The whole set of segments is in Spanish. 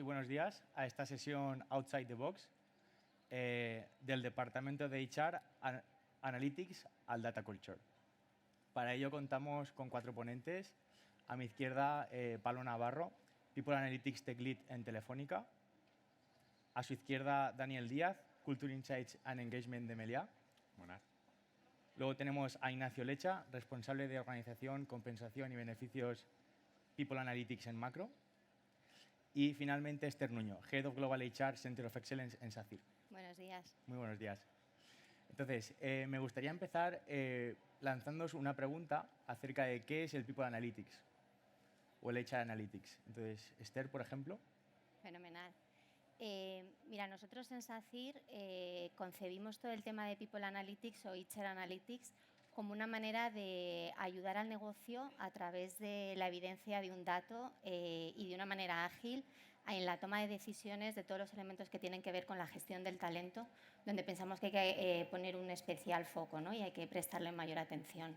y buenos días a esta sesión Outside the Box del Departamento de HR Analytics al Data Culture. Para ello contamos con 4 ponentes. A mi izquierda, Pablo Navarro, People Analytics Tech Lead en Telefónica. A su izquierda, Daniel Díaz, Culture Insights and Engagement de Meliá. Buenas. Luego tenemos a Ignacio Lecha, responsable de organización, compensación y beneficios People Analytics en Macro. Y finalmente Esther Nuño, Head of Global HR Center of Excellence en SACIR. Buenos días. Muy buenos días. Entonces, me gustaría empezar lanzándoos una pregunta acerca de qué es el People Analytics o el HR Analytics. Entonces, Esther, por ejemplo. Fenomenal. Mira, nosotros en SACIR concebimos todo el tema de People Analytics o HR Analytics como una manera de ayudar al negocio a través de la evidencia de un dato y de una manera ágil en la toma de decisiones de todos los elementos que tienen que ver con la gestión del talento, donde pensamos que hay que poner un especial foco, ¿no? Y hay que prestarle mayor atención.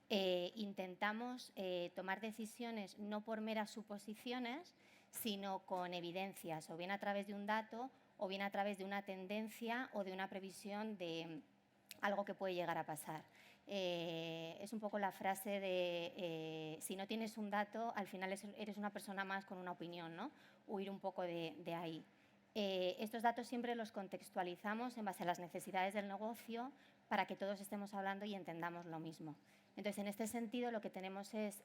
Intentamos tomar decisiones no por meras suposiciones, sino con evidencias, o bien a través de un dato, o bien a través de una tendencia o de una previsión de algo que puede llegar a pasar. Es un poco la frase de si no tienes un dato, al final eres una persona más con una opinión, ¿no? Huir un poco de ahí. Estos datos siempre los contextualizamos en base a las necesidades del negocio para que todos estemos hablando y entendamos lo mismo. Entonces, en este sentido, lo que tenemos es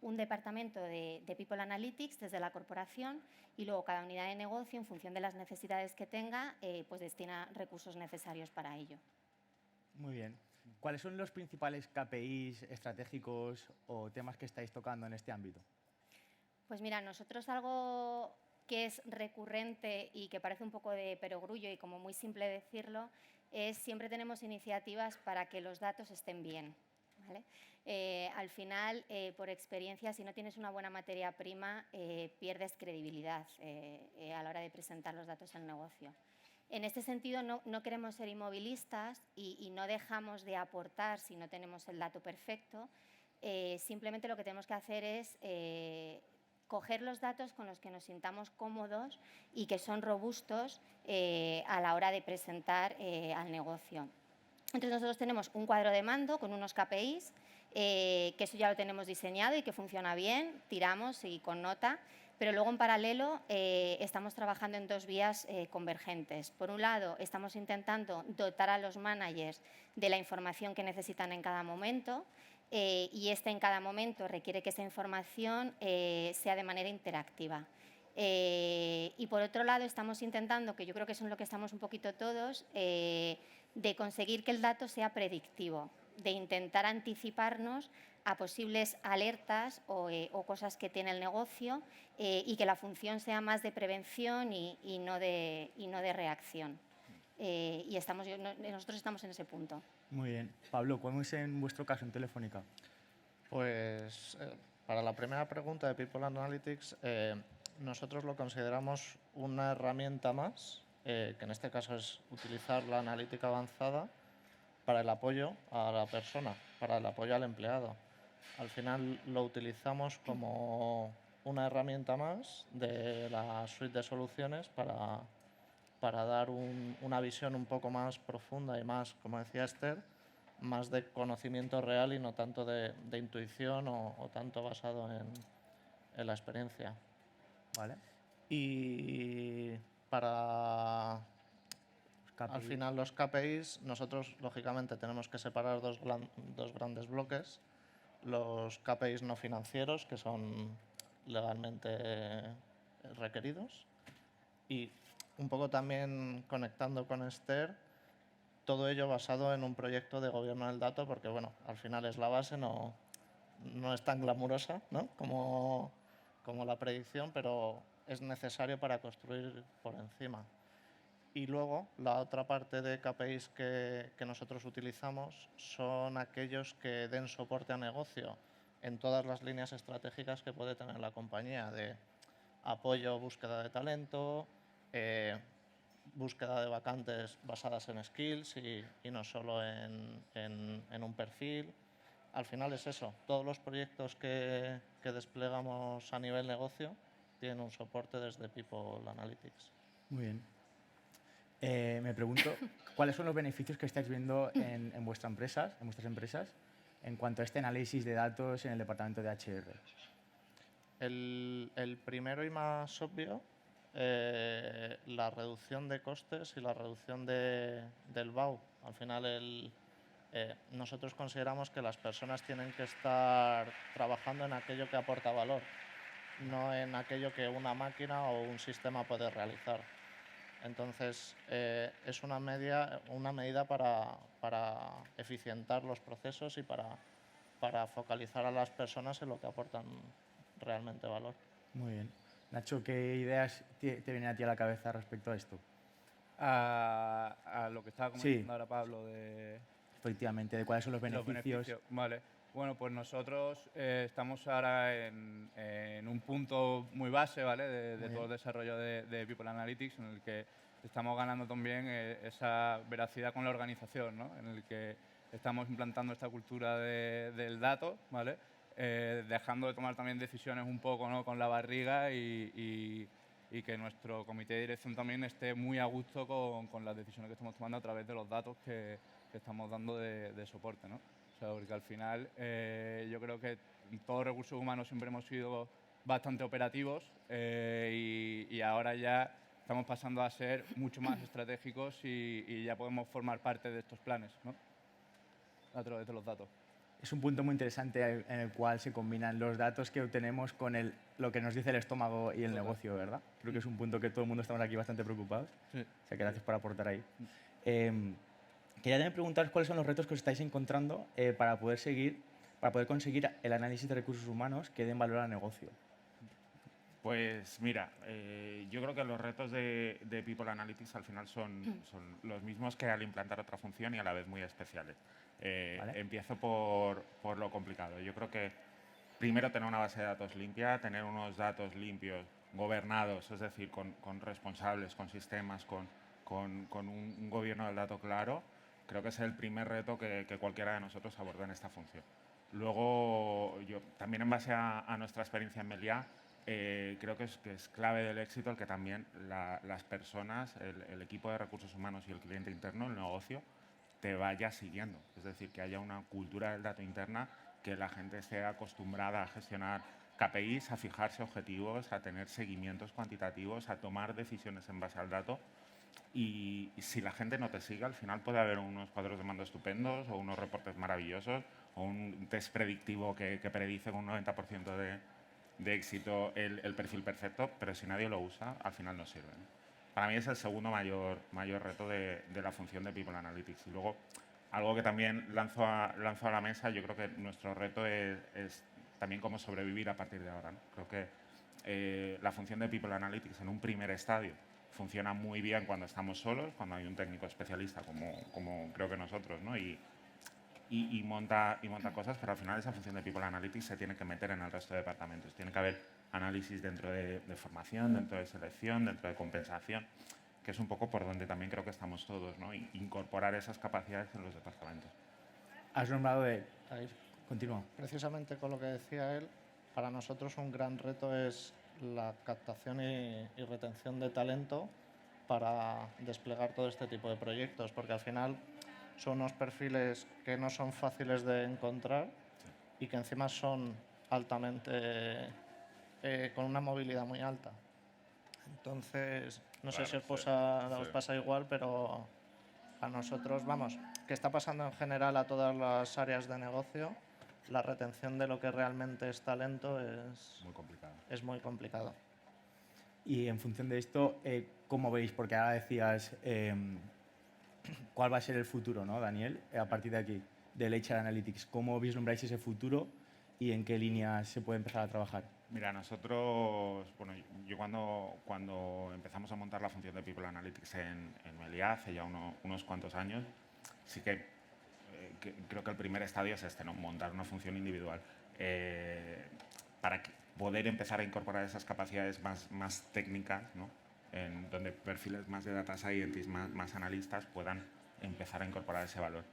un departamento de People Analytics desde la corporación y luego cada unidad de negocio, en función de las necesidades que tenga, pues destina recursos necesarios para ello. Muy bien. ¿Cuáles son los principales KPIs estratégicos o temas que estáis tocando en este ámbito? Pues mira, nosotros algo que es recurrente y que parece un poco de perogrullo y como muy simple decirlo, es siempre tenemos iniciativas para que los datos estén bien. ¿Vale? Al final, por experiencia, si no tienes una buena materia prima, pierdes credibilidad a la hora de presentar los datos al negocio. En este sentido, no queremos ser inmovilistas y no dejamos de aportar si no tenemos el dato perfecto. Simplemente lo que tenemos que hacer es coger los datos con los que nos sintamos cómodos y que son robustos a la hora de presentar al negocio. Entonces, nosotros tenemos un cuadro de mando con unos KPIs, que eso ya lo tenemos diseñado y que funciona bien, tiramos y con nota, pero luego en paralelo estamos trabajando en 2 vías convergentes. Por un lado, estamos intentando dotar a los managers de la información que necesitan en cada momento y en cada momento requiere que esa información sea de manera interactiva. Y por otro lado estamos intentando, que yo creo que es en lo que estamos un poquito todos, de conseguir que el dato sea predictivo, de intentar anticiparnos a posibles alertas o cosas que tiene el negocio y que la función sea más de prevención y no de reacción. Y nosotros estamos en ese punto. Muy bien. Pablo, ¿cómo es en vuestro caso en Telefónica? Pues para la primera pregunta de People Analytics, nosotros lo consideramos una herramienta más, que en este caso es utilizar la analítica avanzada para el apoyo a la persona, para el apoyo al empleado. Al final lo utilizamos como una herramienta más de la suite de soluciones para dar una visión un poco más profunda y más, como decía Esther, más de conocimiento real y no tanto de intuición o tanto basado en la experiencia. Vale. Y para al final los KPIs, nosotros lógicamente tenemos que separar dos grandes bloques. Los KPIs no financieros, que son legalmente requeridos, y un poco también conectando con Esther, todo ello basado en un proyecto de gobierno del dato, porque bueno, al final es la base, no es tan glamurosa, ¿no? como la predicción, pero es necesario para construir por encima. Y luego, la otra parte de KPIs que nosotros utilizamos son aquellos que den soporte a negocio en todas las líneas estratégicas que puede tener la compañía, de apoyo, búsqueda de talento, búsqueda de vacantes basadas en skills y no solo en un perfil. Al final es eso, todos los proyectos que desplegamos a nivel negocio tienen un soporte desde People Analytics. Muy bien. Me pregunto, ¿cuáles son los beneficios que estáis viendo en vuestras empresas, en cuanto a este análisis de datos en el departamento de HR? El primero y más obvio, la reducción de costes y la reducción del BAU. Al final, nosotros consideramos que las personas tienen que estar trabajando en aquello que aporta valor, no en aquello que una máquina o un sistema puede realizar. Entonces, es una medida para eficientar los procesos y para focalizar a las personas en lo que aportan realmente valor. Muy bien. Nacho, ¿qué ideas te vienen a ti a la cabeza respecto a esto? A lo que estaba comentando Sí. ahora Pablo de Efectivamente, ¿de cuáles son los los beneficios? Vale. Bueno, pues nosotros estamos ahora en un punto muy base, ¿vale? De todo el desarrollo de People Analytics, en el que estamos ganando también esa veracidad con la organización, ¿no? En el que estamos implantando esta cultura del dato, ¿vale? Dejando de tomar también decisiones un poco, ¿no?, con la barriga y que nuestro comité de dirección también esté muy a gusto con las decisiones que estamos tomando a través de los datos que estamos dando de soporte, ¿no? O sea, porque al final yo creo que en todos recursos humanos siempre hemos sido bastante operativos y ahora ya estamos pasando a ser mucho más estratégicos y ya podemos formar parte de estos planes, ¿no?, a través de los datos. Es un punto muy interesante en el cual se combinan los datos que obtenemos con lo que nos dice el estómago y el negocio, ¿verdad? Creo que es un punto que todo el mundo estamos aquí bastante preocupados. Sí. O sea, que gracias por aportar ahí. Quería también preguntaros cuáles son los retos que os estáis encontrando para poder conseguir el análisis de recursos humanos que den valor al negocio. Pues mira, yo creo que los retos de People Analytics al final son los mismos que al implantar otra función y a la vez muy especiales. Vale. Empiezo por lo complicado. Yo creo que primero tener una base de datos limpia, tener unos datos limpios, gobernados, es decir, con responsables, con sistemas, con un gobierno del dato claro, creo que es el primer reto que cualquiera de nosotros aborda en esta función. Luego, yo también en base a nuestra experiencia en Meliá, creo que es clave del éxito el que también las personas, el equipo de recursos humanos y el cliente interno, el negocio, te vaya siguiendo. Es decir, que haya una cultura del dato interna, que la gente esté acostumbrada a gestionar KPIs, a fijarse objetivos, a tener seguimientos cuantitativos, a tomar decisiones en base al dato. Y si la gente no te sigue, al final puede haber unos cuadros de mando estupendos o unos reportes maravillosos o un test predictivo que predice con un 90% de éxito el perfil perfecto, pero si nadie lo usa, al final no sirve, ¿no? Para mí es el segundo mayor reto de la función de People Analytics. Y luego, algo que también lanzo a la mesa, yo creo que nuestro reto es también cómo sobrevivir a partir de ahora, ¿no? Creo que la función de People Analytics en un primer estadio funciona muy bien cuando estamos solos, cuando hay un técnico especialista como creo que nosotros, ¿no? Y monta cosas, pero al final esa función de People Analytics se tiene que meter en el resto de departamentos. Tiene que haber análisis dentro de formación, dentro de selección, dentro de compensación, que es un poco por donde también creo que estamos todos, ¿no? Incorporar esas capacidades en los departamentos. Has nombrado de... Ahí, Continúa. precisamente con lo que decía él, para nosotros un gran reto es la captación y retención de talento para desplegar todo este tipo de proyectos, porque al final son unos perfiles que no son fáciles de encontrar y que encima son altamente, con una movilidad muy alta. Entonces, no sé si os pasa igual, pero a nosotros, vamos, que está pasando en general a todas las áreas de negocio, la retención de lo que realmente es talento Muy complicado. es muy complicado. Y en función de esto, ¿cómo veis? Porque ahora decías cuál va a ser el futuro, ¿no, Daniel? A partir de aquí, del HR Analytics. ¿Cómo vislumbráis ese futuro y en qué líneas se puede empezar a trabajar? Mira, nosotros, bueno, yo cuando empezamos a montar la función de People Analytics en Meliá, hace ya unos cuantos años, sí que creo que el primer estadio es este, ¿no? Montar una función individual. Para poder empezar a incorporar esas capacidades más técnicas, ¿no? En donde perfiles más de data scientists, más analistas puedan empezar a incorporar ese valor.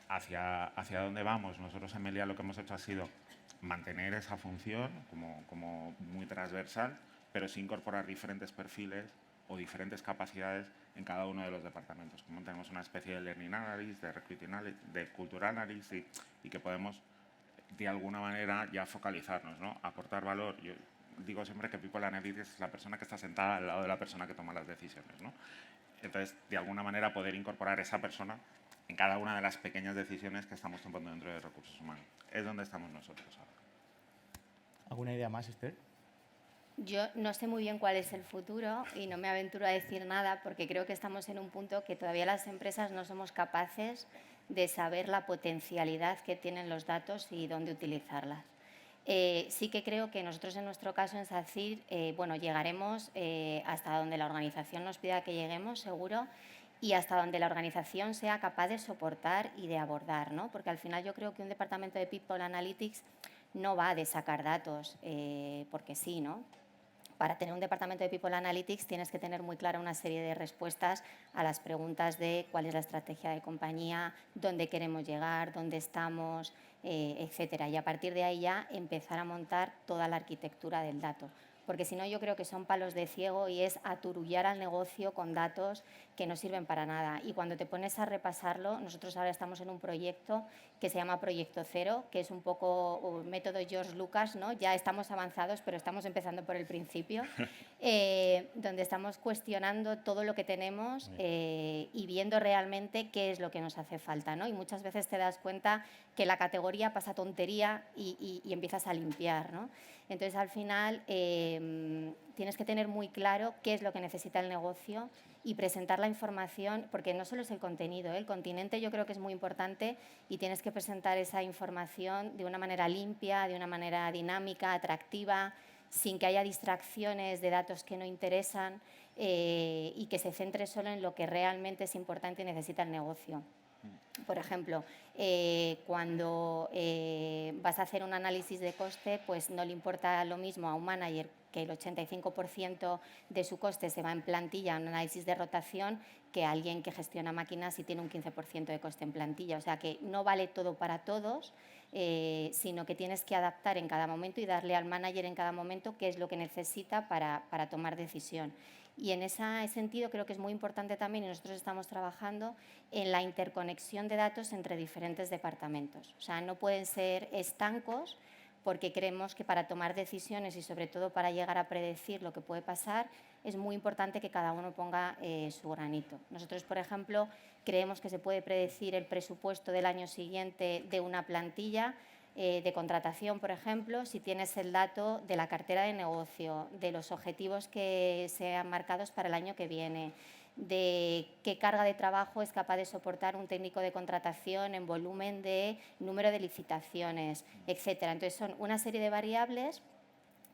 ¿Hacia dónde vamos? Nosotros en Meliá lo que hemos hecho ha sido mantener esa función como muy transversal pero sí incorporar diferentes perfiles o diferentes capacidades en cada uno de los departamentos. Como tenemos una especie de Learning Analyst, de Recruiting Analyst, de Cultural Analyst y que podemos de alguna manera ya focalizarnos, ¿no? Aportar valor. Yo digo siempre que People Analytics es la persona que está sentada al lado de la persona que toma las decisiones, ¿no? Entonces, de alguna manera poder incorporar esa persona en cada una de las pequeñas decisiones que estamos tomando dentro de recursos humanos. Es donde estamos nosotros ahora. ¿Alguna idea más, Esther? Yo no sé muy bien cuál es el futuro y no me aventuro a decir nada porque creo que estamos en un punto que todavía las empresas no somos capaces de saber la potencialidad que tienen los datos y dónde utilizarlas. Sí que creo que nosotros en nuestro caso en SACIR, bueno, llegaremos hasta donde la organización nos pida que lleguemos, seguro, y hasta donde la organización sea capaz de soportar y de abordar, ¿no? Porque al final yo creo que un departamento de People Analytics no va de sacar datos porque sí, ¿no? Para tener un departamento de People Analytics tienes que tener muy clara una serie de respuestas a las preguntas de cuál es la estrategia de compañía, dónde queremos llegar, dónde estamos, etcétera. Y a partir de ahí ya empezar a montar toda la arquitectura del dato. Porque si no, yo creo que son palos de ciego y es aturullar al negocio con datos que no sirven para nada. Y cuando te pones a repasarlo, nosotros ahora estamos en un proyecto que se llama Proyecto Cero, que es un poco un método George Lucas, ¿no? Ya estamos avanzados, pero estamos empezando por el principio, donde estamos cuestionando todo lo que tenemos y viendo realmente qué es lo que nos hace falta, ¿no? Y muchas veces te das cuenta que la categoría pasa tontería y empiezas a limpiar, ¿no? Entonces, al final, tienes que tener muy claro qué es lo que necesita el negocio y presentar la información, porque no solo es el contenido, el continente yo creo que es muy importante y tienes que presentar esa información de una manera limpia, de una manera dinámica, atractiva, sin que haya distracciones de datos que no interesan y que se centre solo en lo que realmente es importante y necesita el negocio. Por ejemplo, cuando vas a hacer un análisis de coste, pues no le importa lo mismo a un manager que el 85% de su coste se va en plantilla, un análisis de rotación, que a alguien que gestiona máquinas y tiene un 15% de coste en plantilla. O sea que no vale todo para todos, sino que tienes que adaptar en cada momento y darle al manager en cada momento qué es lo que necesita para tomar decisión. Y en ese sentido creo que es muy importante también, y nosotros estamos trabajando en la interconexión de datos entre diferentes departamentos. O sea, no pueden ser estancos porque creemos que para tomar decisiones y sobre todo para llegar a predecir lo que puede pasar, es muy importante que cada uno ponga su granito. Nosotros, por ejemplo, creemos que se puede predecir el presupuesto del año siguiente de una plantilla de contratación, por ejemplo, si tienes el dato de la cartera de negocio, de los objetivos que sean marcados para el año que viene, de qué carga de trabajo es capaz de soportar un técnico de contratación en volumen de número de licitaciones, etcétera. Entonces, son una serie de variables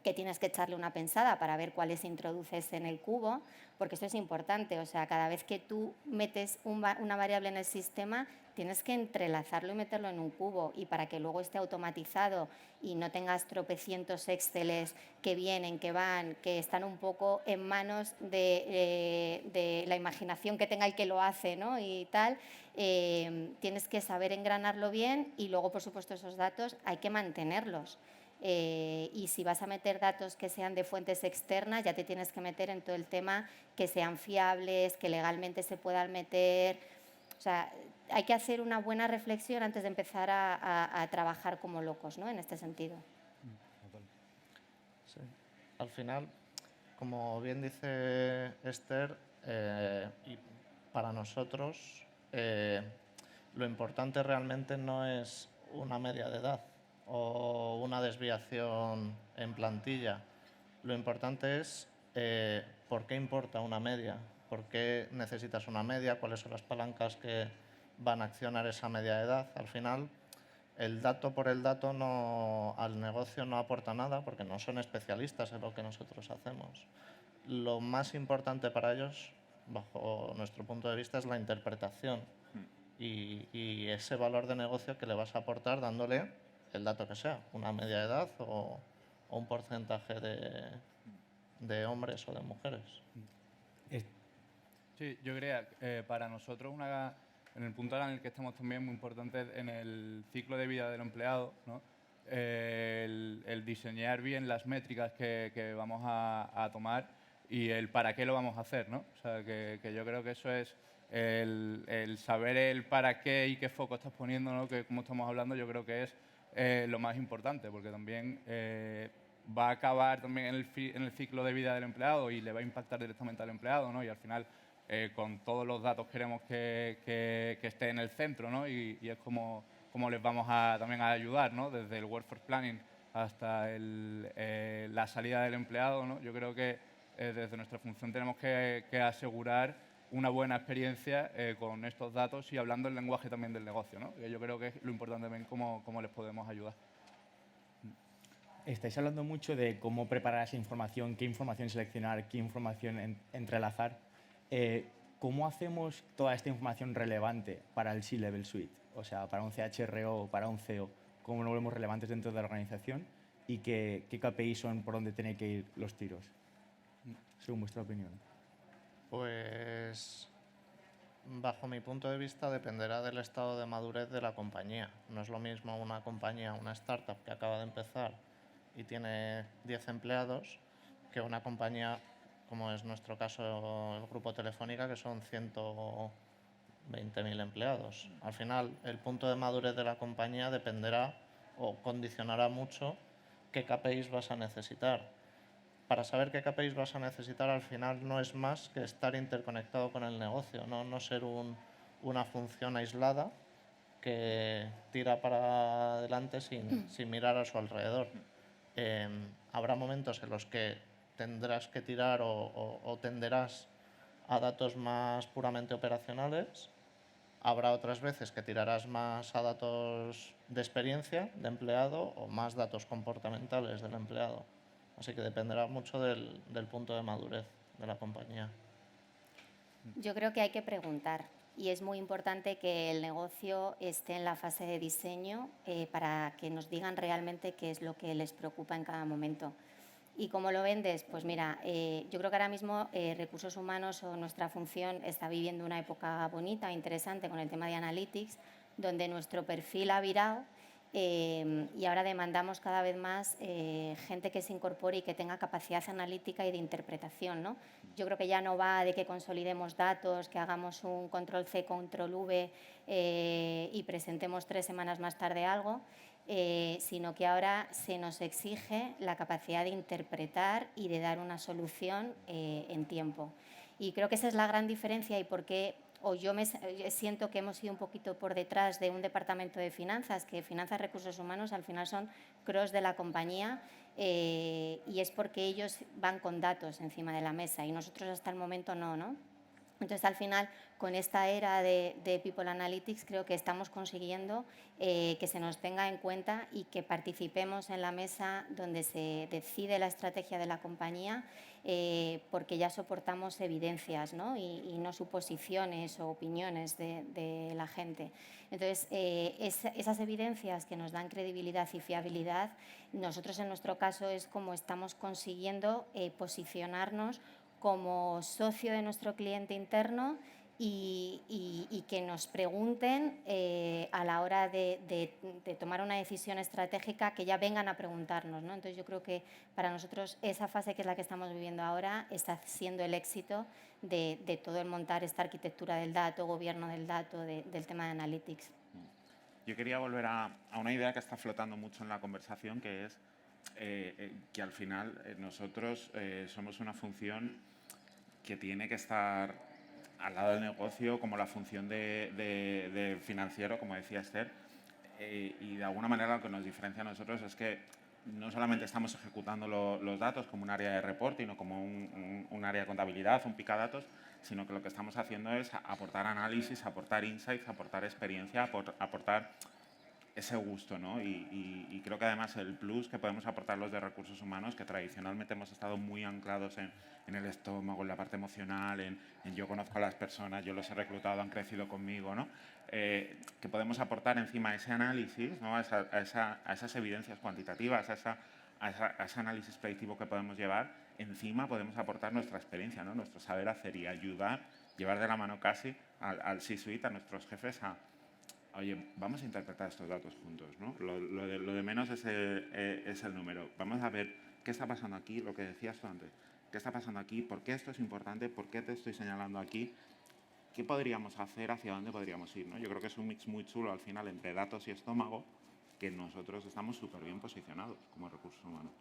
que tienes que echarle una pensada para ver cuáles introduces en el cubo, porque esto es importante. O sea, cada vez que tú metes una variable en el sistema, tienes que entrelazarlo y meterlo en un cubo. Y para que luego esté automatizado y no tengas tropecientos Exceles que vienen, que van, que están un poco en manos de la imaginación que tenga el que lo hace, ¿no? Y tal, tienes que saber engranarlo bien y luego, por supuesto, esos datos hay que mantenerlos. Y si vas a meter datos que sean de fuentes externas, ya te tienes que meter en todo el tema que sean fiables, que legalmente se puedan meter. O sea, hay que hacer una buena reflexión antes de empezar a trabajar como locos, ¿no? En este sentido. Sí. Al final, como bien dice Esther, y para nosotros lo importante realmente no es una media de edad o una desviación en plantilla. Lo importante es por qué importa una media, por qué necesitas una media, cuáles son las palancas que van a accionar esa media de edad. Al final, el dato por el dato al negocio no aporta nada porque no son especialistas en lo que nosotros hacemos. Lo más importante para ellos, bajo nuestro punto de vista, es la interpretación y ese valor de negocio que le vas a aportar dándole el dato que sea, una media de edad o un porcentaje de hombres o de mujeres. Sí, yo creo que para nosotros en el punto en el que estamos también muy importante en el ciclo de vida del empleado, ¿no? el diseñar bien las métricas que vamos a tomar y el para qué lo vamos a hacer, ¿no? O sea, que yo creo que eso es el saber el para qué y qué foco estás poniendo, ¿no? Que como estamos hablando, yo creo que es lo más importante, porque también va a acabar también en el ciclo de vida del empleado y le va a impactar directamente al empleado, ¿no? Y al final, con todos los datos queremos que esté en el centro, ¿no? Y es como les vamos también a ayudar, ¿no? Desde el workforce planning hasta la salida del empleado, ¿no? Yo creo que desde nuestra función tenemos que asegurar una buena experiencia con estos datos y hablando el lenguaje también del negocio, ¿no? Que yo creo que es lo importante también cómo les podemos ayudar. Estáis hablando mucho de cómo preparar esa información, qué información seleccionar, qué información entrelazar. ¿Cómo hacemos toda esta información relevante para el C-Level Suite? O sea, para un CHRO o para un CEO, ¿cómo lo vemos relevantes dentro de la organización? ¿Y qué KPI son por donde tienen que ir los tiros? Según vuestra opinión. Pues, bajo mi punto de vista, dependerá del estado de madurez de la compañía. No es lo mismo una compañía, una startup que acaba de empezar y tiene 10 empleados, que una compañía, como es nuestro caso, el Grupo Telefónica, que son 120.000 empleados. Al final, el punto de madurez de la compañía dependerá o condicionará mucho qué KPIs vas a necesitar. Para saber qué KPIs vas a necesitar, al final no es más que estar interconectado con el negocio, no ser una función aislada que tira para adelante sin mirar a su alrededor. Habrá momentos en los que tendrás que tirar o tenderás a datos más puramente operacionales. Habrá otras veces que tirarás más a datos de experiencia de empleado o más datos comportamentales del empleado. Así que dependerá mucho del punto de madurez de la compañía. Yo creo que hay que preguntar y es muy importante que el negocio esté en la fase de diseño para que nos digan realmente qué es lo que les preocupa en cada momento. ¿Y cómo lo vendes? Pues mira, yo creo que ahora mismo recursos humanos o nuestra función está viviendo una época bonita, interesante con el tema de Analytics, donde nuestro perfil ha virado y ahora demandamos cada vez más gente que se incorpore y que tenga capacidad analítica y de interpretación, ¿no? Yo creo que ya no va de que consolidemos datos, que hagamos un control C, control V y presentemos 3 semanas más tarde algo, sino que ahora se nos exige la capacidad de interpretar y de dar una solución en tiempo. Y creo que esa es la gran diferencia y por qué yo siento que hemos ido un poquito por detrás de un departamento de finanzas, que finanzas recursos humanos al final son cross de la compañía y es porque ellos van con datos encima de la mesa y nosotros hasta el momento no. Entonces, al final, con esta era de People Analytics, creo que estamos consiguiendo que se nos tenga en cuenta y que participemos en la mesa donde se decide la estrategia de la compañía porque ya soportamos evidencias, ¿no? Y no suposiciones o opiniones de la gente. Entonces, esas evidencias que nos dan credibilidad y fiabilidad, nosotros en nuestro caso es como estamos consiguiendo posicionarnos como socio de nuestro cliente interno y que nos pregunten a la hora de tomar una decisión estratégica, que ya vengan a preguntarnos, ¿no? Entonces yo creo que para nosotros esa fase que es la que estamos viviendo ahora está siendo el éxito de todo el montar esta arquitectura del dato, gobierno del dato, del tema de Analytics. Yo quería volver a una idea que está flotando mucho en la conversación, que es que al final nosotros somos una función que tiene que estar al lado del negocio como la función de financiero, como decía Esther, y de alguna manera lo que nos diferencia a nosotros es que no solamente estamos ejecutando los datos como un área de reporting o como un área de contabilidad, un picadatos, sino que lo que estamos haciendo es aportar análisis, aportar insights, aportar experiencia, aportar ese gusto, ¿no? Y creo que además el plus que podemos aportar los de recursos humanos, que tradicionalmente hemos estado muy anclados en el estómago, en la parte emocional, en yo conozco a las personas, yo los he reclutado, han crecido conmigo, ¿no? Que podemos aportar encima ese análisis, ¿no? a esas evidencias cuantitativas, a ese análisis predictivo que podemos llevar, encima podemos aportar nuestra experiencia, ¿no? Nuestro saber hacer y ayudar, llevar de la mano casi al C-suite, a nuestros jefes a oye, vamos a interpretar estos datos juntos, ¿no? Lo de menos es el número. Vamos a ver qué está pasando aquí, lo que decías tú antes. ¿Qué está pasando aquí? ¿Por qué esto es importante? ¿Por qué te estoy señalando aquí? ¿Qué podríamos hacer? ¿Hacia dónde podríamos ir? ¿No? Yo creo que es un mix muy chulo al final entre datos y estómago, que nosotros estamos súper bien posicionados como recursos humanos.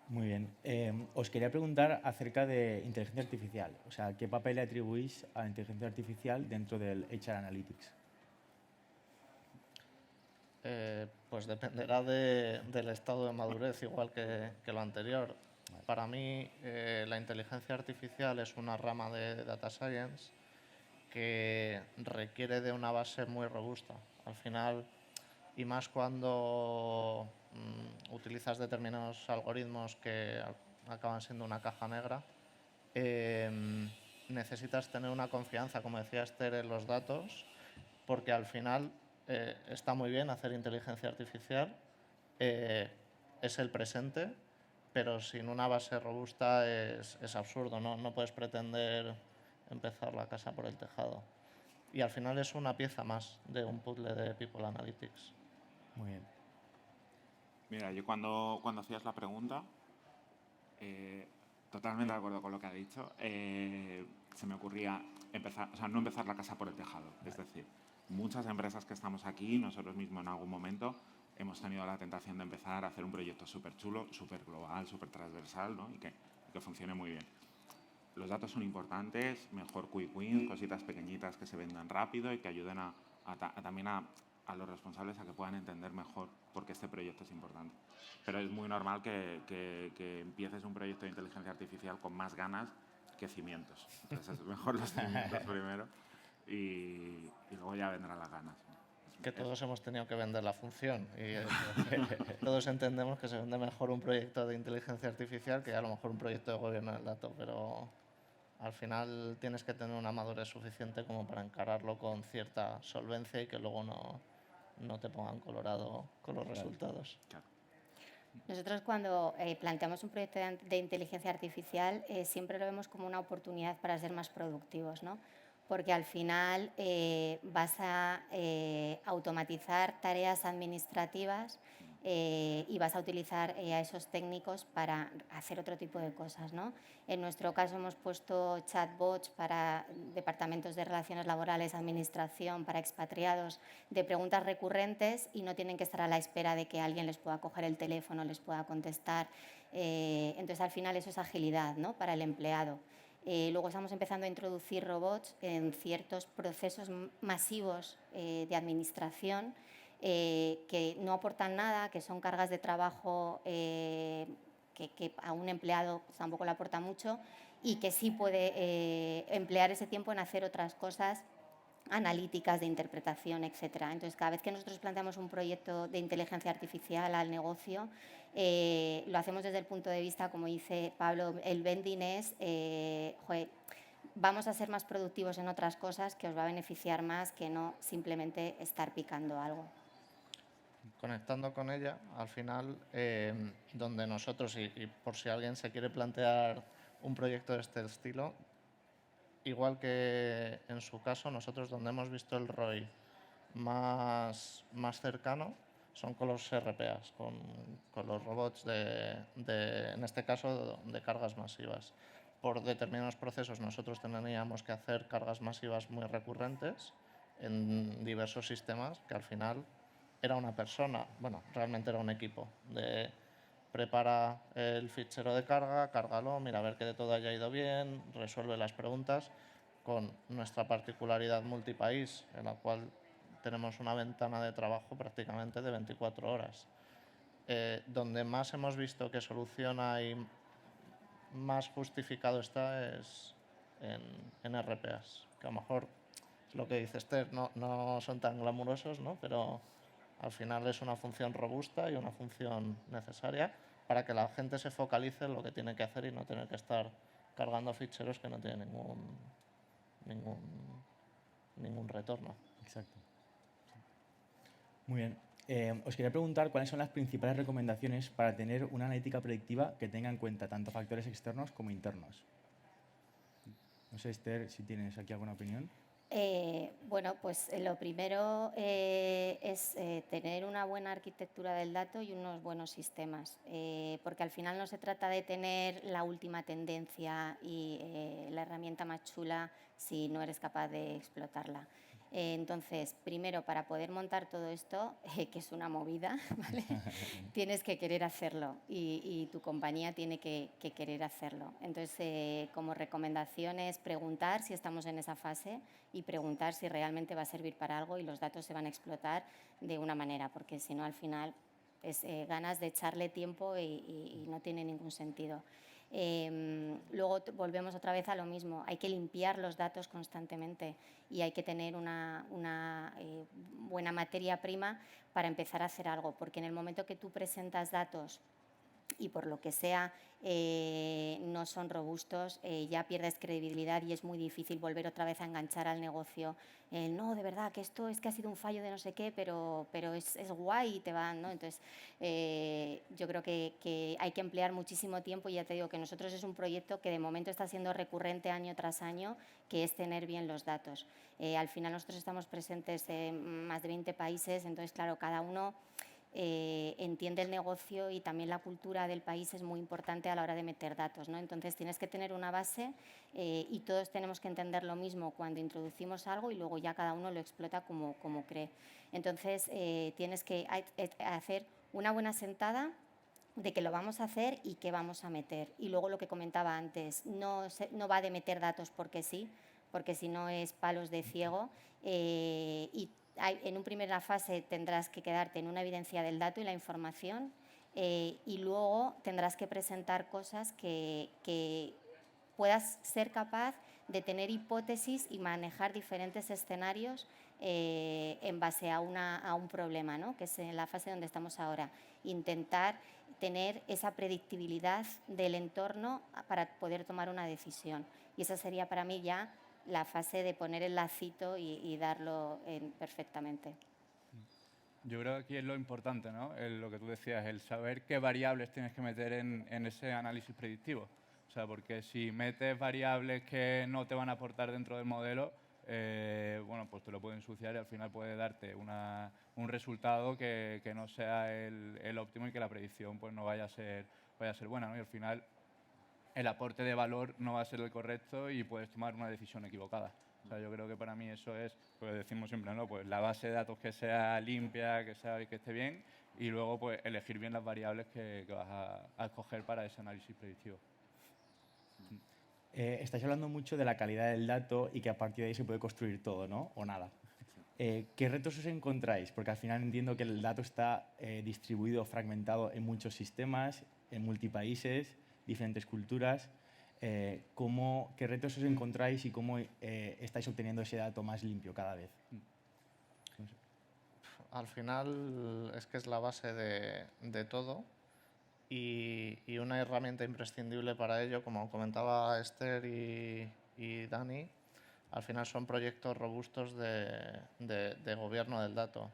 Muy bien. Os quería preguntar acerca de inteligencia artificial. O sea, ¿qué papel le atribuís a la inteligencia artificial dentro del HR Analytics? Pues dependerá del estado de madurez, igual que lo anterior. Para mí, la inteligencia artificial es una rama de Data Science que requiere de una base muy robusta. Al final, y más cuando utilizas determinados algoritmos que acaban siendo una caja negra, necesitas tener una confianza, como decía Esther, en los datos, porque al final está muy bien hacer inteligencia artificial, es el presente, pero sin una base robusta es absurdo, no puedes pretender empezar la casa por el tejado. Y al final es una pieza más de un puzzle de People Analytics. Muy bien. Mira, yo cuando hacías la pregunta, totalmente de acuerdo con lo que ha dicho, se me ocurría no empezar la casa por el tejado. Es decir, muchas empresas que estamos aquí, nosotros mismos en algún momento, hemos tenido la tentación de empezar a hacer un proyecto súper chulo, súper global, súper transversal, ¿no? y que funcione muy bien. Los datos son importantes, mejor quick wins, cositas pequeñitas que se vendan rápido y que ayuden también a los responsables a que puedan entender mejor por qué este proyecto es importante. Pero es muy normal que empieces un proyecto de inteligencia artificial con más ganas que cimientos. Entonces es mejor los cimientos primero y luego ya vendrán las ganas. Que todos hemos tenido que vender la función y todos entendemos que se vende mejor un proyecto de inteligencia artificial que a lo mejor un proyecto de gobierno del dato, pero al final tienes que tener una madurez suficiente como para encararlo con cierta solvencia y que luego no te pongan colorado con los resultados. Claro. Nosotros cuando planteamos un proyecto de inteligencia artificial siempre lo vemos como una oportunidad para ser más productivos, ¿no? Porque al final vas a automatizar tareas administrativas y vas a utilizar a esos técnicos para hacer otro tipo de cosas, ¿no? En nuestro caso hemos puesto chatbots para departamentos de relaciones laborales, administración, para expatriados, de preguntas recurrentes y no tienen que estar a la espera de que alguien les pueda coger el teléfono, les pueda contestar. Entonces al final eso es agilidad, ¿no? Para el empleado. Luego estamos empezando a introducir robots en ciertos procesos masivos de administración que no aportan nada, que son cargas de trabajo que a un empleado pues, tampoco le aporta mucho y que sí puede emplear ese tiempo en hacer otras cosas analíticas, de interpretación, etc. Entonces, cada vez que nosotros planteamos un proyecto de inteligencia artificial al negocio, lo hacemos desde el punto de vista, como dice Pablo, el vending es, vamos a ser más productivos en otras cosas que os va a beneficiar más que no simplemente estar picando algo. Conectando con ella, al final, donde nosotros, y por si alguien se quiere plantear un proyecto de este estilo, igual que en su caso, nosotros donde hemos visto el ROI más cercano son con los RPAs, con los robots en este caso, de cargas masivas. Por determinados procesos nosotros teníamos que hacer cargas masivas muy recurrentes en diversos sistemas que al final era una persona, bueno, realmente era un equipo de prepara el fichero de carga, cárgalo, mira a ver que de todo haya ido bien, resuelve las preguntas con nuestra particularidad multipaís, en la cual tenemos una ventana de trabajo prácticamente de 24 horas. Donde más hemos visto que soluciona y más justificado está es en RPAs, que a lo mejor es lo que dice Esther, no son tan glamurosos, ¿no? Pero al final es una función robusta y una función necesaria para que la gente se focalice en lo que tiene que hacer y no tener que estar cargando ficheros que no tienen ningún retorno. Exacto. Muy bien. Os quería preguntar cuáles son las principales recomendaciones para tener una analítica predictiva que tenga en cuenta tanto factores externos como internos. No sé, Esther, si tienes aquí alguna opinión. Bueno, pues lo primero es tener una buena arquitectura del dato y unos buenos sistemas, porque al final no se trata de tener la última tendencia y la herramienta más chula si no eres capaz de explotarla. Entonces, primero, para poder montar todo esto, que es una movida, ¿vale? Tienes que querer hacerlo y tu compañía tiene que querer hacerlo. Entonces, como recomendación es preguntar si estamos en esa fase y preguntar si realmente va a servir para algo y los datos se van a explotar de una manera, porque si no, al final es ganas de echarle tiempo y no tiene ningún sentido. Luego volvemos otra vez a lo mismo, hay que limpiar los datos constantemente y hay que tener una buena materia prima para empezar a hacer algo, porque en el momento que tú presentas datos y por lo que sea no son robustos, ya pierdes credibilidad y es muy difícil volver otra vez a enganchar al negocio. No, de verdad, que esto es que ha sido un fallo de no sé qué, pero es guay y te van, ¿no? Entonces, yo creo que hay que emplear muchísimo tiempo y ya te digo que nosotros es un proyecto que de momento está siendo recurrente año tras año, que es tener bien los datos. Al final nosotros estamos presentes en más de 20 países, entonces, claro, cada uno entiende el negocio y también la cultura del país es muy importante a la hora de meter datos, ¿no? Entonces tienes que tener una base y todos tenemos que entender lo mismo cuando introducimos algo y luego ya cada uno lo explota como cree. Entonces tienes que hacer una buena sentada de que lo vamos a hacer y qué vamos a meter. Y luego lo que comentaba antes, no va de meter datos porque sí, porque si no es palos de ciego y en una primera fase tendrás que quedarte en una evidencia del dato y la información y luego tendrás que presentar cosas que puedas ser capaz de tener hipótesis y manejar diferentes escenarios en base a un problema, ¿no? Que es en la fase donde estamos ahora. Intentar tener esa predictibilidad del entorno para poder tomar una decisión. Y esa sería para mí ya la fase de poner el lacito y darlo perfectamente. Yo creo que aquí es lo importante, ¿no? Lo que tú decías, el saber qué variables tienes que meter en ese análisis predictivo. O sea, porque si metes variables que no te van a aportar dentro del modelo, bueno, pues te lo puede ensuciar y al final puede darte un resultado que no sea el óptimo y que la predicción pues no vaya a ser buena, ¿no? Y al final el aporte de valor no va a ser el correcto y puedes tomar una decisión equivocada. O sea, yo creo que para mí eso es, pues decimos siempre, ¿no? Pues la base de datos que sea limpia, que esté bien y luego pues elegir bien las variables que vas a escoger para ese análisis predictivo. Estáis hablando mucho de la calidad del dato y que a partir de ahí se puede construir todo, ¿no? O nada. ¿Qué retos os encontráis? Porque al final entiendo que el dato está distribuido, fragmentado en muchos sistemas, en multipaíses, diferentes culturas. ¿Qué retos os encontráis y cómo estáis obteniendo ese dato más limpio cada vez? Al final es que es la base de todo y una herramienta imprescindible para ello, como comentaba Esther y Dani, al final son proyectos robustos de gobierno del dato.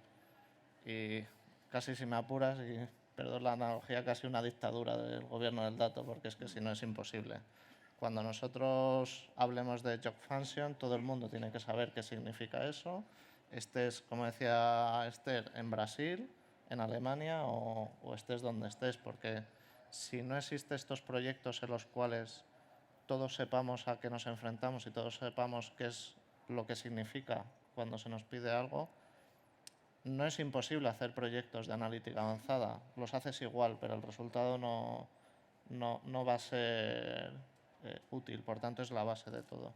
Y casi si me apuras, y perdón la analogía, casi una dictadura del gobierno del dato, porque es que si no es imposible. Cuando nosotros hablemos de job function, todo el mundo tiene que saber qué significa eso. Estés, como decía Esther, en Brasil, en Alemania o estés donde estés, porque si no existen estos proyectos en los cuales todos sepamos a qué nos enfrentamos y todos sepamos qué es lo que significa cuando se nos pide algo, no es imposible hacer proyectos de analítica avanzada. Los haces igual, pero el resultado no va a ser útil. Por tanto, es la base de todo.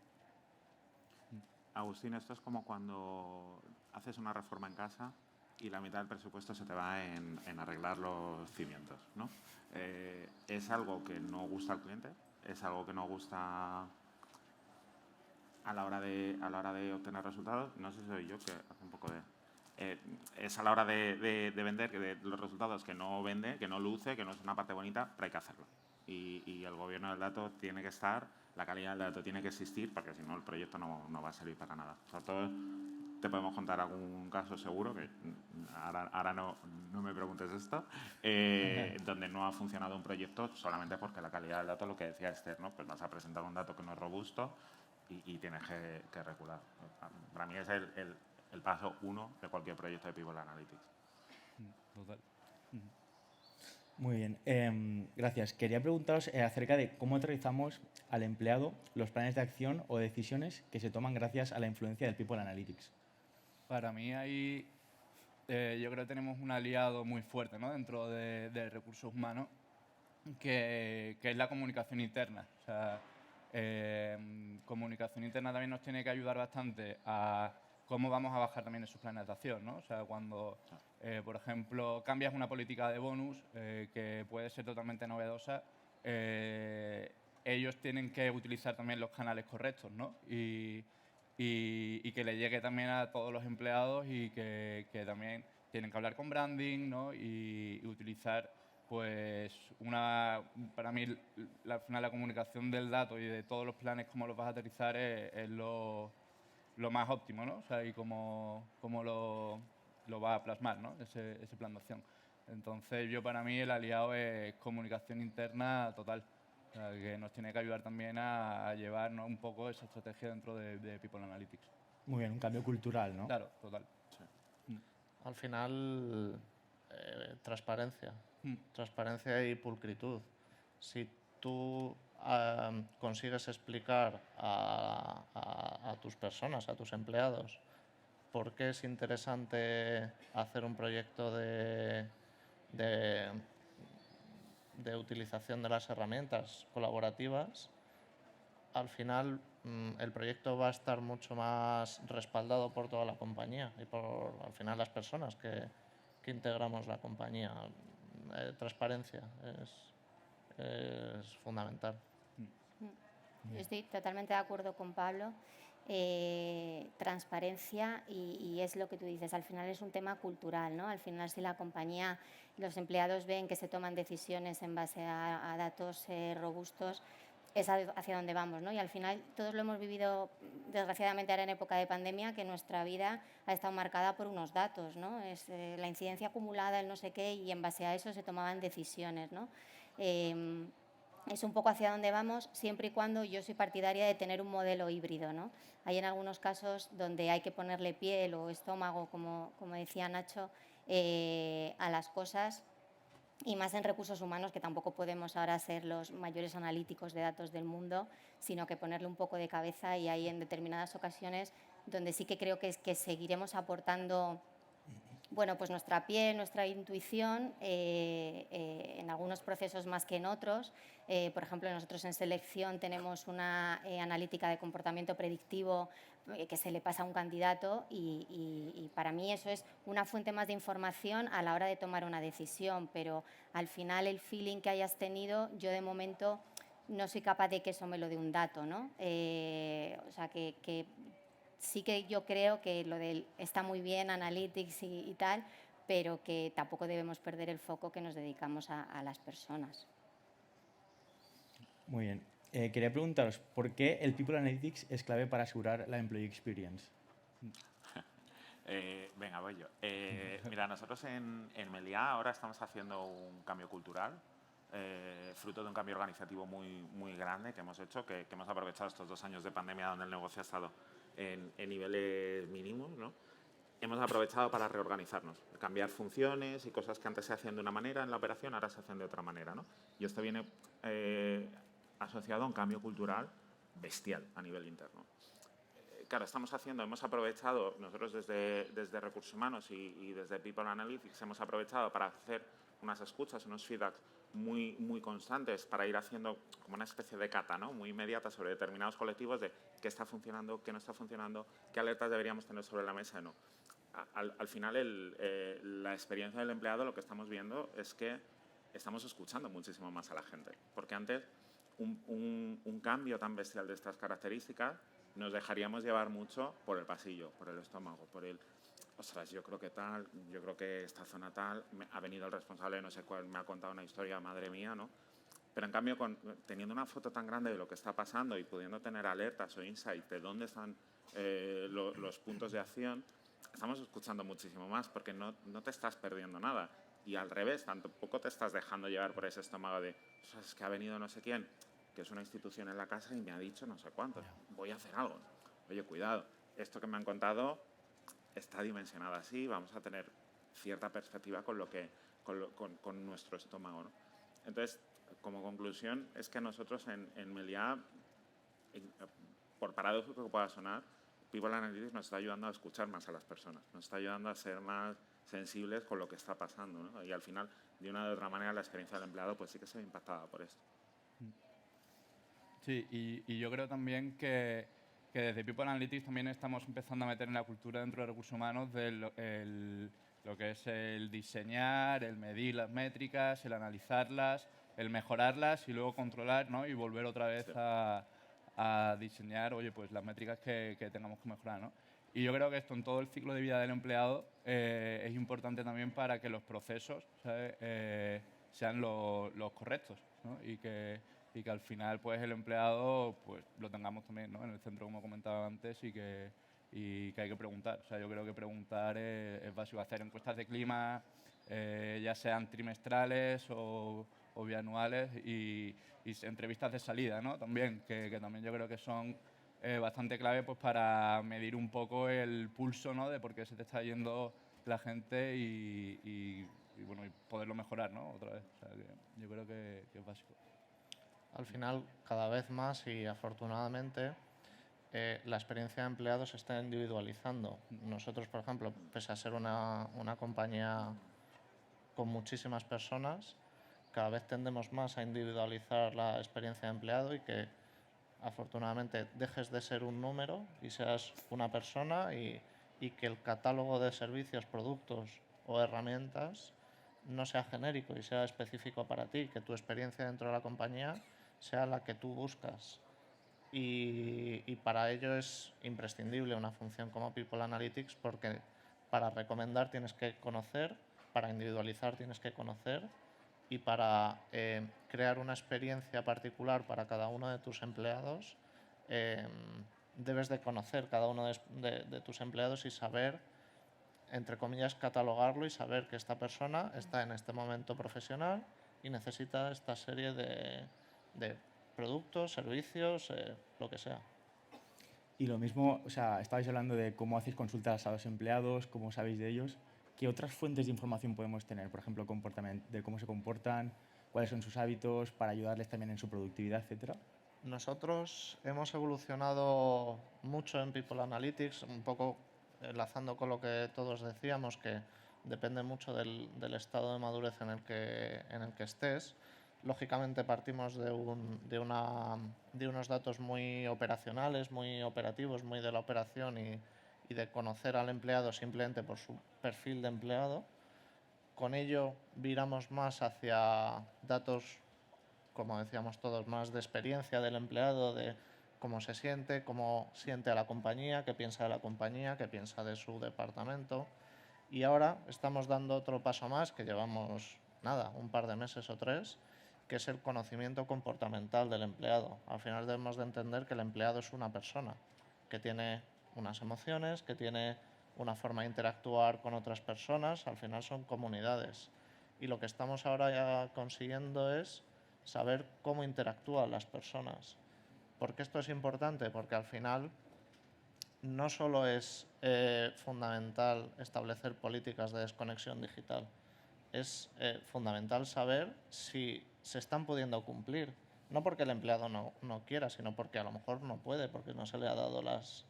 Agustín, esto es como cuando haces una reforma en casa y la mitad del presupuesto se te va en arreglar los cimientos, ¿no? ¿Es algo que no gusta al cliente? ¿Es algo que no gusta a la hora de obtener resultados? No sé si soy yo que hace un poco de... es a la hora de vender, que de los resultados que no vende, que no luce, que no es una parte bonita, pero hay que hacerlo. Y el gobierno del dato tiene que estar, la calidad del dato tiene que existir, porque si no el proyecto no va a servir para nada. O sea, todos te podemos contar algún caso seguro, que ahora no me preguntes esto, donde no ha funcionado un proyecto solamente porque la calidad del dato, lo que decía Esther, ¿no? Pues vas a presentar un dato que no es robusto y tienes que recular. Para mí es el paso 1 de cualquier proyecto de People Analytics. Total. Muy bien, gracias. Quería preguntaros acerca de cómo aterrizamos al empleado los planes de acción o decisiones que se toman gracias a la influencia del People Analytics. Para mí ahí yo creo que tenemos un aliado muy fuerte, ¿no?, dentro de recursos humanos, que es la comunicación interna. O sea, comunicación interna también nos tiene que ayudar bastante a cómo vamos a bajar también esos planes de acción, ¿no? O sea, cuando, por ejemplo, cambias una política de bonus que puede ser totalmente novedosa, ellos tienen que utilizar también los canales correctos, ¿no? Y que le llegue también a todos los empleados y que también tienen que hablar con branding, ¿no? Y utilizar, pues, para mí, al final la comunicación del dato y de todos los planes, cómo los vas a aterrizar, es lo más óptimo, ¿no? O sea, y cómo lo va a plasmar, ¿no?, ese plan de acción. Entonces, para mí, el aliado es comunicación interna total. O sea, que nos tiene que ayudar también a llevar, ¿no?, un poco esa estrategia dentro de People Analytics. Muy bien, un cambio cultural, ¿no? Claro, total. Al final, transparencia. Transparencia y pulcritud. Si tú consigues explicar a tus personas, a tus empleados, por qué es interesante hacer un proyecto de utilización de las herramientas colaborativas, al final el proyecto va a estar mucho más respaldado por toda la compañía y por, al final, las personas que integramos la compañía. Transparencia es fundamental. Yo estoy totalmente de acuerdo con Pablo. Transparencia y es lo que tú dices, al final es un tema cultural, ¿no? Al final, si la compañía, los empleados ven que se toman decisiones en base a datos robustos, es hacia donde vamos, ¿no? Y al final todos lo hemos vivido, desgraciadamente ahora en época de pandemia, que nuestra vida ha estado marcada por unos datos, ¿no? Es la incidencia acumulada, el no sé qué, y en base a eso se tomaban decisiones, ¿no? Es un poco hacia dónde vamos, siempre y cuando yo soy partidaria de tener un modelo híbrido, ¿no? Hay en algunos casos donde hay que ponerle piel o estómago, como decía Nacho, a las cosas, y más en recursos humanos, que tampoco podemos ahora ser los mayores analíticos de datos del mundo, sino que ponerle un poco de cabeza, y hay en determinadas ocasiones donde sí que creo que seguiremos aportando, bueno, pues nuestra piel, nuestra intuición, en algunos procesos más que en otros. Por ejemplo, nosotros en selección tenemos una analítica de comportamiento predictivo que se le pasa a un candidato y para mí eso es una fuente más de información a la hora de tomar una decisión, pero al final el feeling que hayas tenido, yo de momento no soy capaz de que eso me lo dé un dato, ¿no? O sea, que sí que yo creo que lo del está muy bien, analytics y tal, pero que tampoco debemos perder el foco que nos dedicamos a las personas. Muy bien. Quería preguntaros, ¿por qué el People Analytics es clave para asegurar la Employee Experience? Venga, voy yo. Mira, nosotros en Meliá ahora estamos haciendo un cambio cultural, fruto de un cambio organizativo muy grande que hemos hecho, que hemos aprovechado estos 2 años de pandemia donde el negocio ha estado en niveles mínimos, ¿no? Hemos aprovechado para reorganizarnos, cambiar funciones y cosas que antes se hacían de una manera en la operación, ahora se hacen de otra manera, ¿no? Y esto viene asociado a un cambio cultural bestial a nivel interno. Claro, hemos aprovechado, nosotros desde Recursos Humanos y desde People Analytics, hemos aprovechado para hacer unas escuchas, unos feedbacks muy constantes para ir haciendo como una especie de cata, ¿no?, muy inmediata sobre determinados colectivos de qué está funcionando, qué no está funcionando, qué alertas deberíamos tener sobre la mesa, no. Al final, la experiencia del empleado, lo que estamos viendo es que estamos escuchando muchísimo más a la gente, porque antes un cambio tan bestial de estas características nos dejaríamos llevar mucho por el pasillo, por el estómago, por el ostras, yo creo que tal, yo creo que esta zona tal, ha venido el responsable, no sé cuál, me ha contado una historia, madre mía, ¿no? Pero en cambio, teniendo una foto tan grande de lo que está pasando y pudiendo tener alertas o insights de dónde están los puntos de acción, estamos escuchando muchísimo más porque no te estás perdiendo nada. Y al revés, tampoco te estás dejando llevar por ese estómago de, es que ha venido no sé quién. que es una institución en la casa y me ha dicho no sé cuánto. Voy a hacer algo. Oye, cuidado, esto que me han contado está dimensionado así, vamos a tener cierta perspectiva con con nuestro estómago, ¿no? Entonces, como conclusión, es que nosotros en Meliá, por paradójico que pueda sonar, People Analytics nos está ayudando a escuchar más a las personas, nos está ayudando a ser más sensibles con lo que está pasando, ¿no? Y al final, de una u otra manera, la experiencia del empleado pues sí que se ve impactada por esto. Sí, y yo creo también que desde People Analytics también estamos empezando a meter en la cultura dentro de recursos humanos lo que es el diseñar, el medir las métricas, el analizarlas, el mejorarlas y luego controlar, ¿no? Y volver otra vez a diseñar, oye, pues las métricas que tengamos que mejorar, ¿no? Y yo creo que esto en todo el ciclo de vida del empleado es importante también para que los procesos, ¿sabes? Sean los correctos, ¿no? Y que al final pues el empleado pues lo tengamos también, ¿no? En el centro, como comentaba antes, y que hay que preguntar. O sea, yo creo que preguntar es básico. Hacer encuestas de clima, ya sean trimestrales o bianuales, y entrevistas de salida, ¿no? También, que también yo creo que son bastante clave pues para medir un poco el pulso, ¿no? De por qué se te está yendo la gente y bueno, y poderlo mejorar, ¿no? Otra vez. O sea, que yo creo que es básico. Al final, cada vez más y afortunadamente, la experiencia de empleado se está individualizando. Nosotros, por ejemplo, pese a ser una compañía con muchísimas personas, cada vez tendemos más a individualizar la experiencia de empleado y que afortunadamente dejes de ser un número y seas una persona y que el catálogo de servicios, productos o herramientas no sea genérico y sea específico para ti, que tu experiencia dentro de la compañía sea la que tú buscas. Y para ello es imprescindible una función como People Analytics, porque para recomendar tienes que conocer, para individualizar tienes que conocer, y para crear una experiencia particular para cada uno de tus empleados, debes de conocer cada uno de tus empleados y saber, entre comillas, catalogarlo y saber que esta persona está en este momento profesional y necesita esta serie de productos, servicios, lo que sea. Y lo mismo, o sea, estabais hablando de cómo hacéis consultas a los empleados, cómo sabéis de ellos. ¿Qué otras fuentes de información podemos tener? Por ejemplo, de cómo se comportan, cuáles son sus hábitos, para ayudarles también en su productividad, etcétera. Nosotros hemos evolucionado mucho en People Analytics, un poco enlazando con lo que todos decíamos, que depende mucho del estado de madurez en el que estés. Lógicamente partimos de unos datos muy operacionales, muy operativos, muy de la operación y de conocer al empleado simplemente por su perfil de empleado. Con ello viramos más hacia datos, como decíamos todos, más de experiencia del empleado, de cómo se siente, cómo siente a la compañía, qué piensa de la compañía, qué piensa de su departamento. Y ahora estamos dando otro paso más, que llevamos, nada, un par de meses o 3, que es el conocimiento comportamental del empleado. Al final debemos de entender que el empleado es una persona, que tiene unas emociones, que tiene una forma de interactuar con otras personas, al final son comunidades. Y lo que estamos ahora ya consiguiendo es saber cómo interactúan las personas. ¿Por qué esto es importante? Porque al final no solo es fundamental establecer políticas de desconexión digital, es fundamental saber si se están pudiendo cumplir. No porque el empleado no quiera, sino porque a lo mejor no puede, porque no se le ha dado las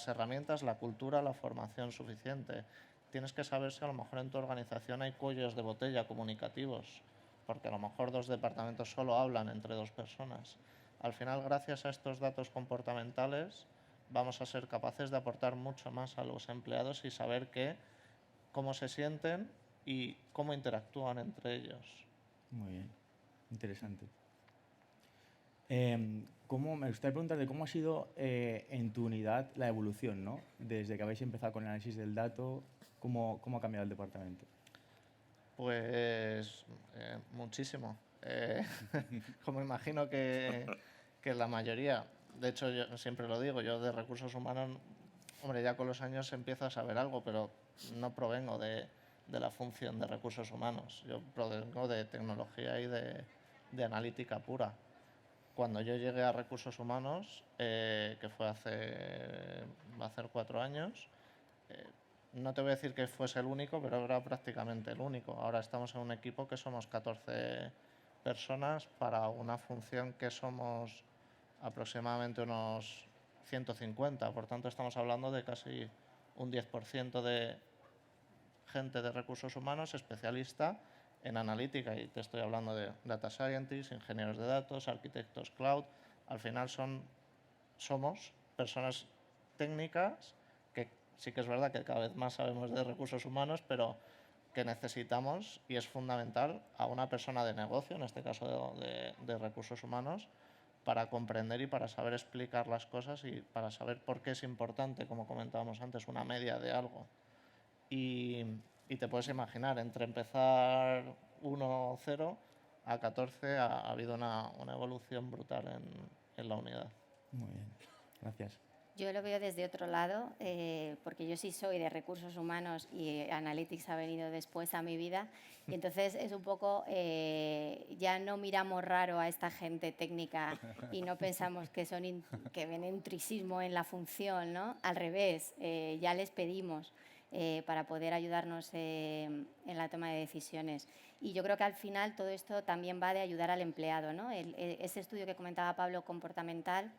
herramientas, la cultura, la formación suficiente. Tienes que saber si a lo mejor en tu organización hay cuellos de botella comunicativos, porque a lo mejor 2 departamentos solo hablan entre 2 personas. Al final, gracias a estos datos comportamentales, vamos a ser capaces de aportar mucho más a los empleados y saber cómo se sienten y cómo interactúan entre ellos. Muy bien, interesante. Me gustaría preguntarte cómo ha sido en tu unidad la evolución, ¿no? Desde que habéis empezado con el análisis del dato, ¿cómo ha cambiado el departamento? Pues muchísimo. Como imagino que la mayoría, de hecho yo siempre lo digo, yo de recursos humanos, hombre, ya con los años empiezo a saber algo, pero no provengo de la función de recursos humanos. Yo provengo de tecnología y de analítica pura. cuando yo llegué a Recursos Humanos, que fue va a hacer 4 años, no te voy a decir que fuese el único, pero era prácticamente el único. Ahora estamos en un equipo que somos 14 personas para una función que somos aproximadamente unos 150. Por tanto, estamos hablando de casi un 10% de gente de recursos humanos especialista en analítica. Y te estoy hablando de data scientists, ingenieros de datos, arquitectos cloud. Al final somos personas técnicas que sí que es verdad que cada vez más sabemos de recursos humanos, pero que necesitamos, y es fundamental, a una persona de negocio, en este caso de recursos humanos, para comprender y para saber explicar las cosas y para saber por qué es importante, como comentábamos antes, una media de algo. Y te puedes imaginar, entre empezar 1 o 0 a 14 ha habido una evolución brutal en la unidad. Muy bien, gracias. Yo lo veo desde otro lado, porque yo sí soy de recursos humanos y Analytics ha venido después a mi vida. Y entonces es un poco, ya no miramos raro a esta gente técnica y no pensamos que ven intrusismo en la función, ¿no? Al revés, ya les pedimos para poder ayudarnos en la toma de decisiones. Y yo creo que al final todo esto también va de ayudar al empleado, ¿no? Ese estudio que comentaba Pablo, comportamental,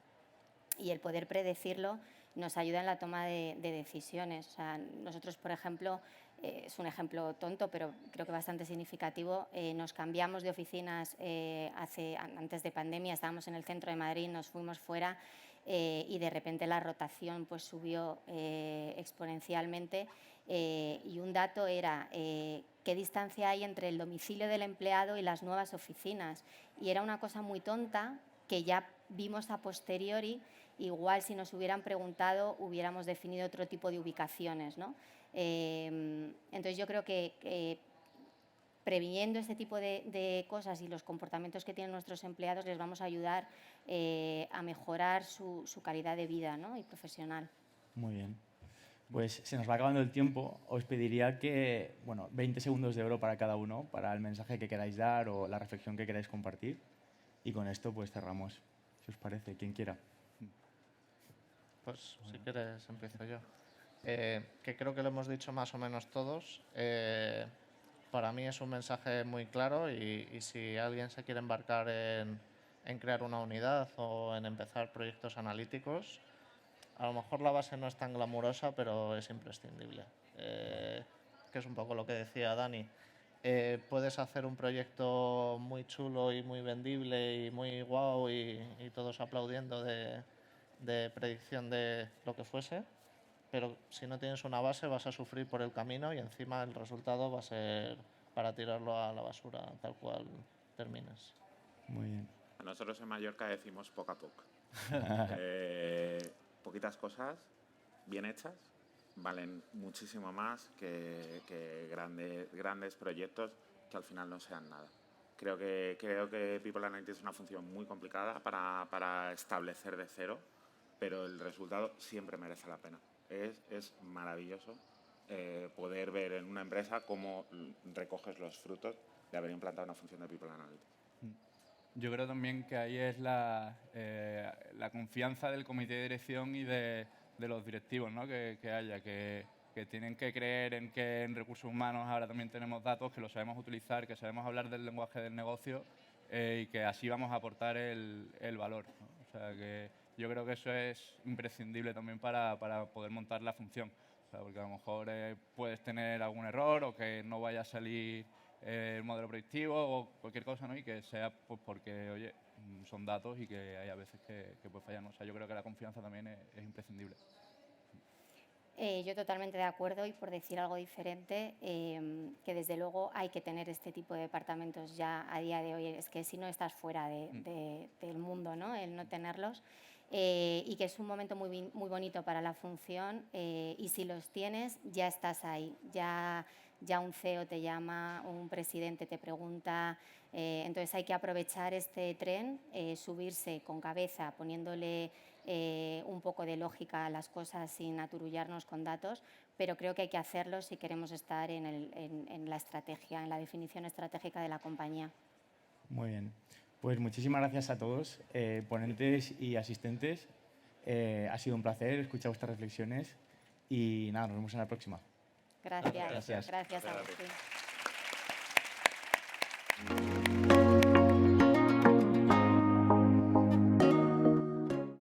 y el poder predecirlo nos ayuda en la toma de decisiones. O sea, nosotros, por ejemplo, es un ejemplo tonto, pero creo que bastante significativo, nos cambiamos de oficinas antes de pandemia, estábamos en el centro de Madrid, nos fuimos fuera y de repente la rotación pues, subió exponencialmente y un dato era qué distancia hay entre el domicilio del empleado y las nuevas oficinas. Y era una cosa muy tonta que ya vimos a posteriori. Igual si nos hubieran preguntado hubiéramos definido otro tipo de ubicaciones, ¿no? Entonces yo creo que previniendo este tipo de cosas y los comportamientos que tienen nuestros empleados les vamos a ayudar a mejorar su calidad de vida, ¿no? Y profesional. Muy bien. Pues se nos va acabando el tiempo. Os pediría que, 20 segundos de oro para cada uno, para el mensaje que queráis dar o la reflexión que queráis compartir. Y con esto pues cerramos. ¿Qué os parece? Quien quiera. Pues si quieres empiezo yo. Que creo que lo hemos dicho más o menos todos. Para mí es un mensaje muy claro y si alguien se quiere embarcar en crear una unidad o en empezar proyectos analíticos, a lo mejor la base no es tan glamurosa, pero es imprescindible. Que es un poco lo que decía Dani. Puedes hacer un proyecto muy chulo y muy vendible y muy guau y todos aplaudiendo de predicción de lo que fuese, pero si no tienes una base vas a sufrir por el camino y encima el resultado va a ser para tirarlo a la basura tal cual termines. Muy bien. Nosotros en Mallorca decimos poco a poco. Poquitas cosas bien hechas valen muchísimo más que grandes proyectos que al final no sean nada. Creo que People Analytics es una función muy complicada para establecer de cero, pero el resultado siempre merece la pena. Es maravilloso poder ver en una empresa cómo recoges los frutos de haber implantado una función de People Analytics. Yo creo también que ahí es la confianza del comité de dirección y de los directivos, ¿no? que haya, que tienen que creer en que en recursos humanos ahora también tenemos datos, que los sabemos utilizar, que sabemos hablar del lenguaje del negocio y que así vamos a aportar el valor, ¿no? O sea, que yo creo que eso es imprescindible también para poder montar la función. O sea, porque a lo mejor puedes tener algún error o que no vaya a salir el modelo predictivo o cualquier cosa, ¿no? Y que sea pues, porque, oye, son datos y que hay a veces que puede fallar, ¿no? O sea, yo creo que la confianza también es imprescindible. Yo totalmente de acuerdo y por decir algo diferente, que desde luego hay que tener este tipo de departamentos ya a día de hoy. Es que si no estás fuera del mundo, ¿no? El no tenerlos. Y que es un momento muy bonito para la función y si los tienes ya estás ahí, ya un CEO te llama, un presidente te pregunta, entonces hay que aprovechar este tren, subirse con cabeza, poniéndole un poco de lógica a las cosas sin aturullarnos con datos, pero creo que hay que hacerlo si queremos estar en la estrategia, en la definición estratégica de la compañía. Muy bien. Pues muchísimas gracias a todos, ponentes y asistentes. Ha sido un placer escuchar vuestras reflexiones y nada, nos vemos en la próxima. Gracias. Gracias. Gracias, Agustín.